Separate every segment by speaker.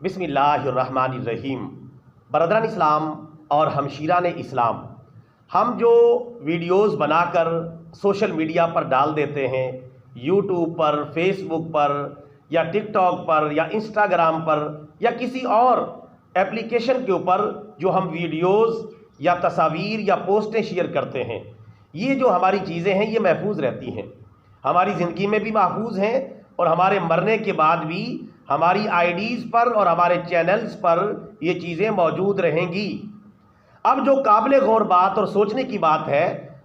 Speaker 1: بسم اللہ الرحمن الرحیم۔ برادران اسلام اور ہمشیران اسلام، ہم جو ویڈیوز بنا کر سوشل میڈیا پر ڈال دیتے ہیں، یوٹیوب پر، فیس بک پر یا ٹک ٹاک پر یا انسٹاگرام پر یا کسی اور اپلیکیشن کے اوپر جو ہم ویڈیوز یا تصاویر یا پوسٹیں شیئر کرتے ہیں، یہ جو ہماری چیزیں ہیں یہ محفوظ رہتی ہیں، ہماری زندگی میں بھی محفوظ ہیں اور ہمارے مرنے کے بعد بھی ہماری آئی ڈیز پر اور ہمارے چینلز پر یہ چیزیں موجود رہیں گی۔ اب جو قابل غور بات اور سوچنے کی بات ہے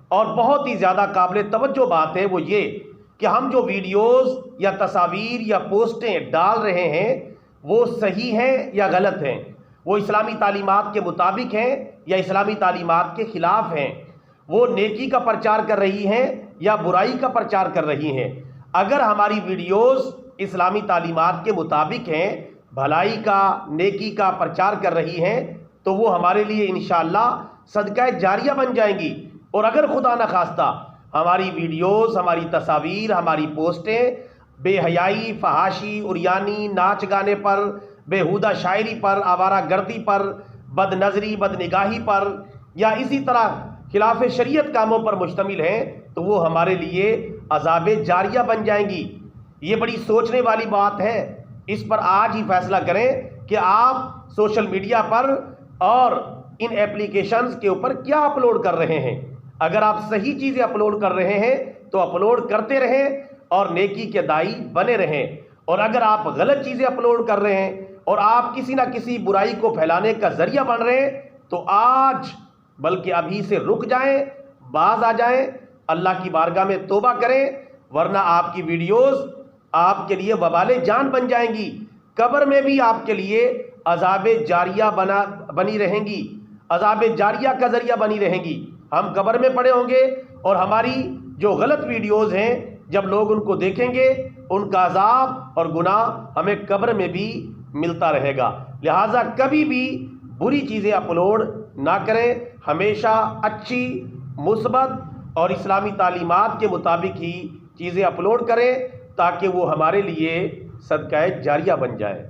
Speaker 1: اور بہت ہی زیادہ قابل توجہ بات ہے وہ یہ کہ ہم جو ویڈیوز یا تصاویر یا پوسٹیں ڈال رہے ہیں وہ صحیح ہیں یا غلط ہیں، وہ اسلامی تعلیمات کے مطابق ہیں یا اسلامی تعلیمات کے خلاف ہیں، وہ نیکی کا پرچار کر رہی ہیں یا برائی کا پرچار کر رہی ہیں۔ اگر ہماری ویڈیوز اسلامی تعلیمات کے مطابق ہیں، بھلائی کا، نیکی کا پرچار کر رہی ہیں، تو وہ ہمارے لیے انشاءاللہ صدقہ جاریہ بن جائیں گی۔ اور اگر خدا نخواستہ ہماری ویڈیوز، ہماری تصاویر، ہماری پوسٹیں بے حیائی، فحاشی، عریانی، ناچ گانے پر، بیہودہ شاعری پر، آوارہ گردی پر، بد نظری، بد نگاہی پر یا اسی طرح خلاف شریعت کاموں پر مشتمل ہیں تو وہ ہمارے لیے عذاب جاریہ بن جائیں گی۔ یہ بڑی سوچنے والی بات ہے۔ اس پر آج ہی فیصلہ کریں کہ آپ سوشل میڈیا پر اور ان ایپلیکیشنز کے اوپر کیا اپلوڈ کر رہے ہیں۔ اگر آپ صحیح چیزیں اپلوڈ کر رہے ہیں تو اپلوڈ کرتے رہیں اور نیکی کے داعی بنے رہیں، اور اگر آپ غلط چیزیں اپلوڈ کر رہے ہیں اور آپ کسی نہ کسی برائی کو پھیلانے کا ذریعہ بن رہے ہیں تو آج بلکہ ابھی سے رک جائیں، باز آ جائیں، اللہ کی بارگاہ میں توبہ کریں، ورنہ آپ کی ویڈیوز آپ کے لیے وبال جان بن جائیں گی، قبر میں بھی آپ کے لیے عذاب جاریہ بنی رہیں گی، عذاب جاریہ کا ذریعہ بنی رہیں گی۔ ہم قبر میں پڑے ہوں گے اور ہماری جو غلط ویڈیوز ہیں جب لوگ ان کو دیکھیں گے ان کا عذاب اور گناہ ہمیں قبر میں بھی ملتا رہے گا۔ لہٰذا کبھی بھی بری چیزیں اپلوڈ نہ کریں، ہمیشہ اچھی، مثبت اور اسلامی تعلیمات کے مطابق ہی چیزیں اپلوڈ کریں تاکہ وہ ہمارے لیے صدقہ جاریہ بن جائے۔